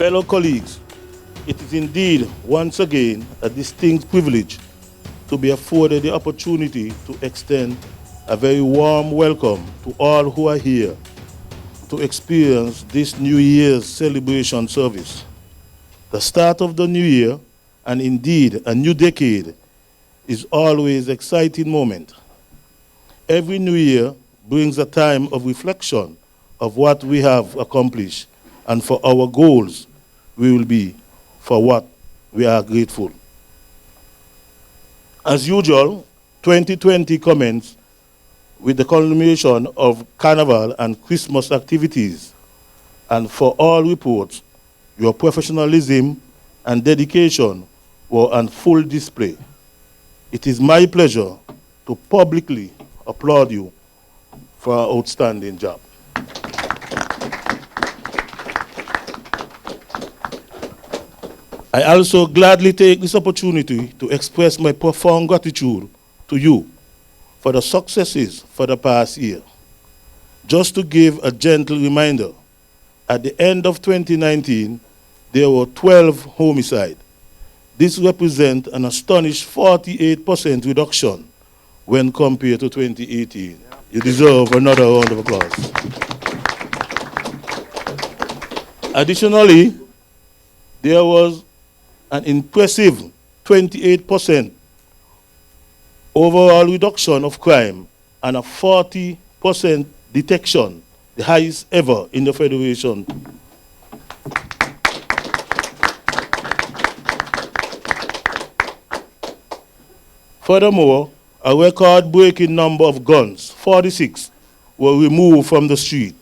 Fellow colleagues, it is indeed once again a distinct privilege to be afforded the opportunity to extend a very warm welcome to all who are here to experience this New Year's celebration service. The start of the new year, and indeed a new decade, is always an exciting moment. Every new year brings a time of reflection of what we have accomplished and for our goals we will be for what we are grateful. As usual, 2020 commences with the culmination of Carnival and Christmas activities. And for all reports, your professionalism and dedication were on full display. It is my pleasure to publicly applaud you for an outstanding job. I also gladly take this opportunity to express my profound gratitude to you for the successes for the past year. Just to give a gentle reminder, at the end of 2019, there were 12 homicides. This represents an astonishing 48% reduction when compared to 2018. You deserve another round of applause. Additionally, there was an impressive 28% overall reduction of crime and a 40% detection, the highest ever in the Federation. Furthermore, a record-breaking number of guns, 46, were removed from the street.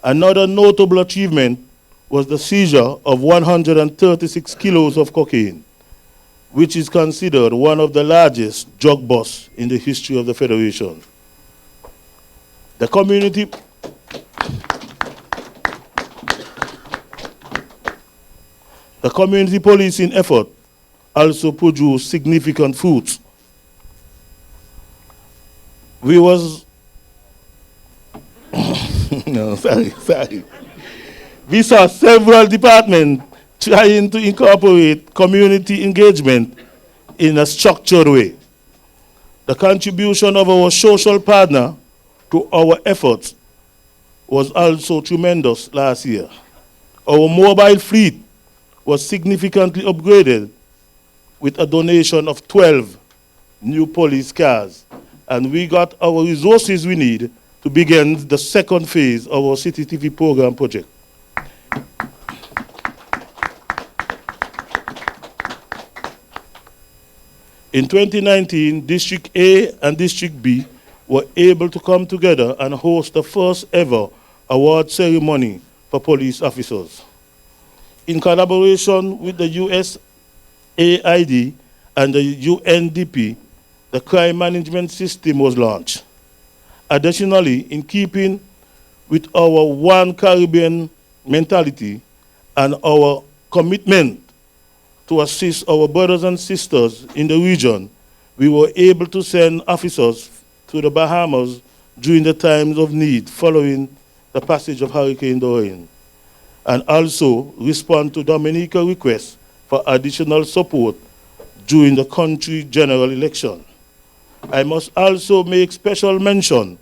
Another notable achievement was the seizure of 136 kilos of cocaine, which is considered one of the largest drug busts in the history of the Federation. The community policing effort also produced significant fruits. We was no, sorry. We saw several departments trying to incorporate community engagement in a structured way. The contribution of our social partner to our efforts was also tremendous last year. Our mobile fleet was significantly upgraded with a donation of 12 new police cars, and we got our resources we need to begin the second phase of our CCTV program project. In 2019, District A and District B were able to come together and host the first ever award ceremony for police officers. In collaboration with the USAID and the UNDP, the crime management system was launched. Additionally, in keeping with our One Caribbean mentality and our commitment to assist our brothers and sisters in the region, we were able to send officers to the Bahamas during the times of need following the passage of Hurricane Dorian, and also respond to Dominica's request for additional support during the country general election. I must also make special mention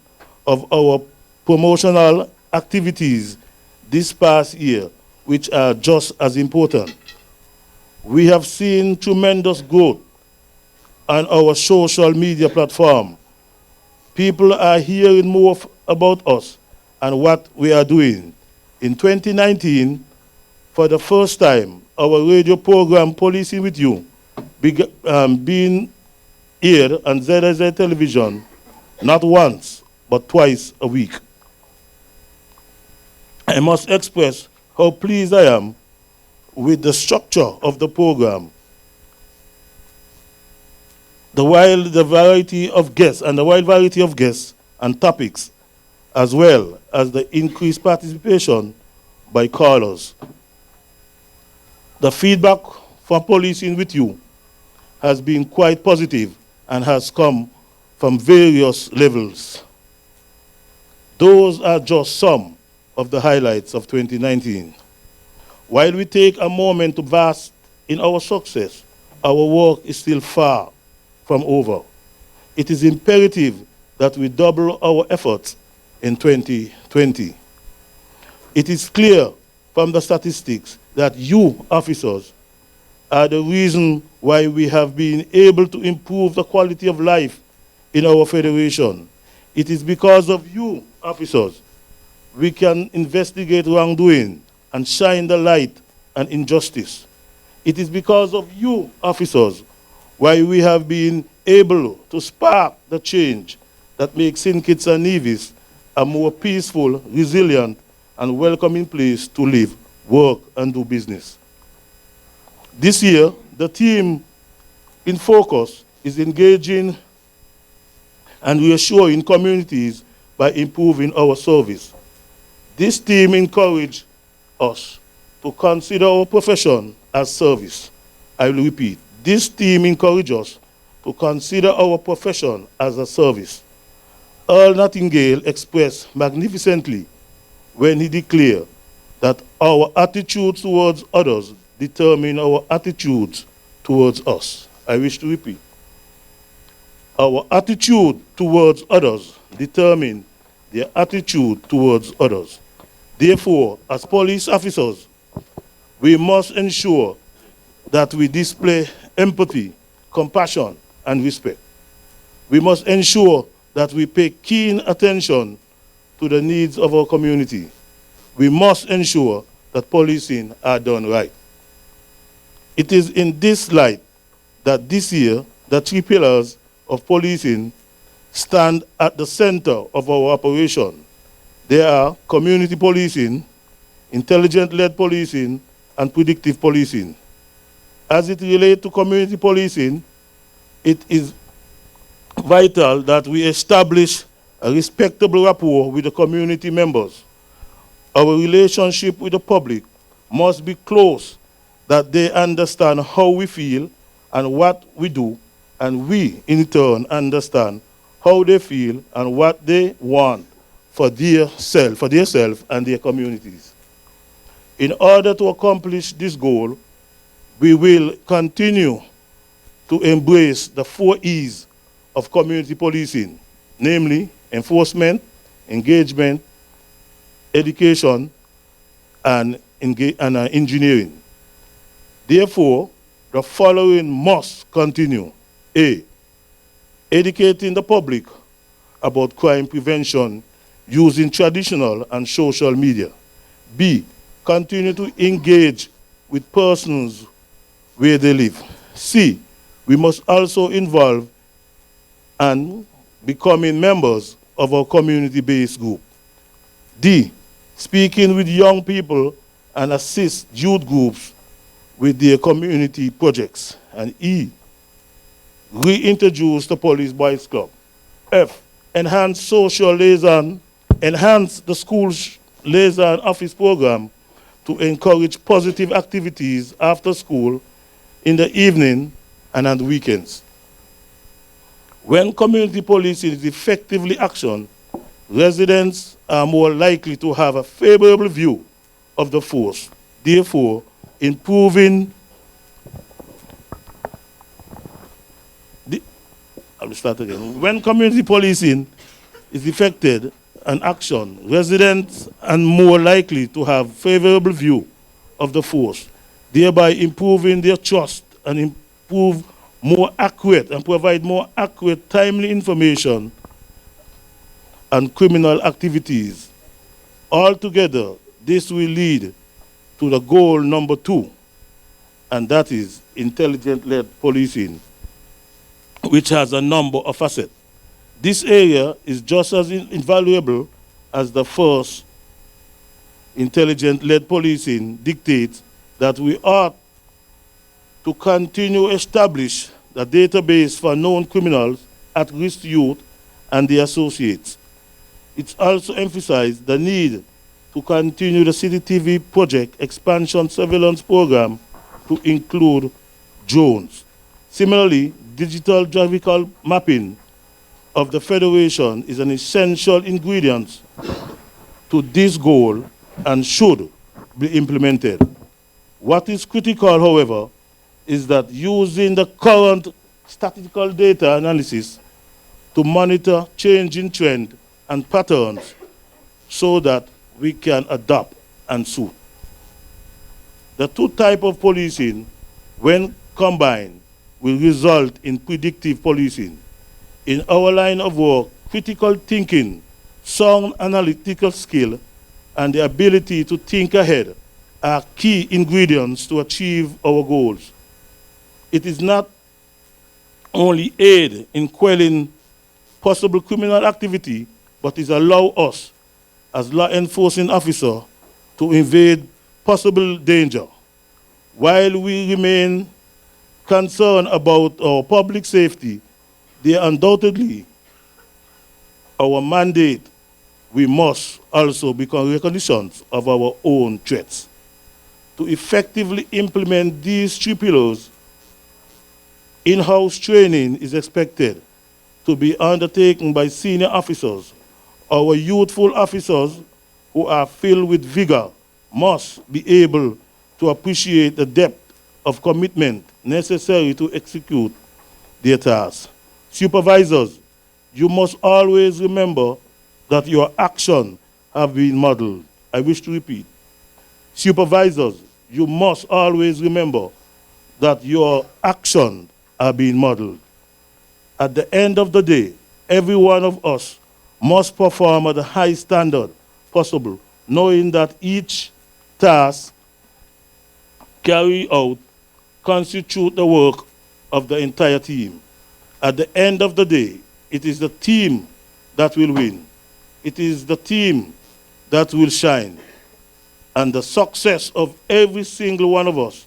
of our promotional activities this past year, which are just as important. We have seen tremendous growth on our social media platform. People are hearing more about us and what we are doing. In 2019, for the first time, our radio program, Policing with You, being aired on ZSZ television not once, but twice a week. I must express how pleased I am with the structure of the program. The wide variety of guests and topics, as well as the increased participation by callers. The feedback from Policing with You has been quite positive and has come from various levels. Those are just some of the highlights of 2019. While we take a moment to bask in our success, our work is still far from over. It is imperative that we double our efforts in 2020. It is clear from the statistics that you, officers, are the reason why we have been able to improve the quality of life in our federation. It is because of you, officers, we can investigate wrongdoing and shine the light on injustice. It is because of you, officers, why we have been able to spark the change that makes St. Kitts and Nevis a more peaceful, resilient, and welcoming place to live, work, and do business. This year, the theme in focus is engaging and reassuring communities by improving our service. This theme encourages us to consider our profession as service. I will repeat, this theme encourages us to consider our profession as a service. Earl Nightingale expressed magnificently when he declared that our attitudes towards others determine our attitudes towards us. I wish to repeat. Our attitude towards others determine their attitude towards others. Therefore, as police officers, we must ensure that we display empathy, compassion, and respect. We must ensure that we pay keen attention to the needs of our community. We must ensure that policing are done right. It is in this light that this year the three pillars of policing stand at the center of our operation. They are community policing, intelligence-led policing, and predictive policing. As it relates to community policing, it is vital that we establish a respectable rapport with the community members. Our relationship with the public must be close, that they understand how we feel and what we do, and we, in turn, understand how they feel and what they want for themselves and their communities. In order to accomplish this goal, we will continue to embrace the 4 E's of community policing, namely enforcement, engagement, education, and engineering. Therefore, the following must continue. A, educating the public about crime prevention using traditional and social media. B, continue to engage with persons where they live. C, we must also involve and becoming members of our community-based group. D, speaking with young people and assist youth groups with their community projects. And E, reintroduce the Police Boys Club. F, enhance social liaison, enhance the school's liaison office program to encourage positive activities after school, in the evening, and on the weekends. When community policing is effectively actioned, residents are more likely to have a favorable view of the force, therefore improving I will start again. When community policing is effected and action, residents are more likely to have favorable view of the force, thereby improving their trust and improve more accurate and provide more accurate, timely information on criminal activities. Altogether, this will lead to the goal number 2, and that is intelligence-led policing, which has a number of facets. This area is just as invaluable as the first. Intelligence-led policing dictates that we ought to continue to establish the database for known criminals, at-risk youth, and their associates. It also emphasized the need to continue the CCTV project expansion surveillance program to include drones. Similarly, digital geographical mapping of the Federation is an essential ingredient to this goal and should be implemented. What is critical, however, is that using the current statistical data analysis to monitor changing trend and patterns so that we can adapt and suit. The two types of policing, when combined, will result in predictive policing. In our line of work, critical thinking, sound analytical skill, and the ability to think ahead are key ingredients to achieve our goals. It is not only aid in quelling possible criminal activity, but it allows us as law enforcement officers to evade possible danger. While we remain concerned about our public safety, they are undoubtedly our mandate. We must also become recognitions of our own threats. To effectively implement these three pillars, in-house training is expected to be undertaken by senior officers. Our youthful officers who are filled with vigor must be able to appreciate the depth of commitment necessary to execute their tasks. Supervisors, you must always remember that your actions have been modeled. I wish to repeat. Supervisors, you must always remember that your actions are being modeled. At the end of the day, every one of us must perform at the highest standard possible, knowing that each task carried out constitutes the work of the entire team. At the end of the day, it is the team that will win. It is the team that will shine. And the success of every single one of us,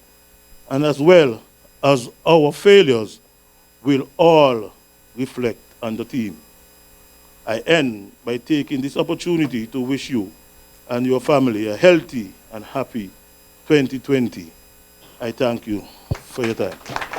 and as well as our failures, will all reflect on the team. I end by taking this opportunity to wish you and your family a healthy and happy 2020. I thank you for your time.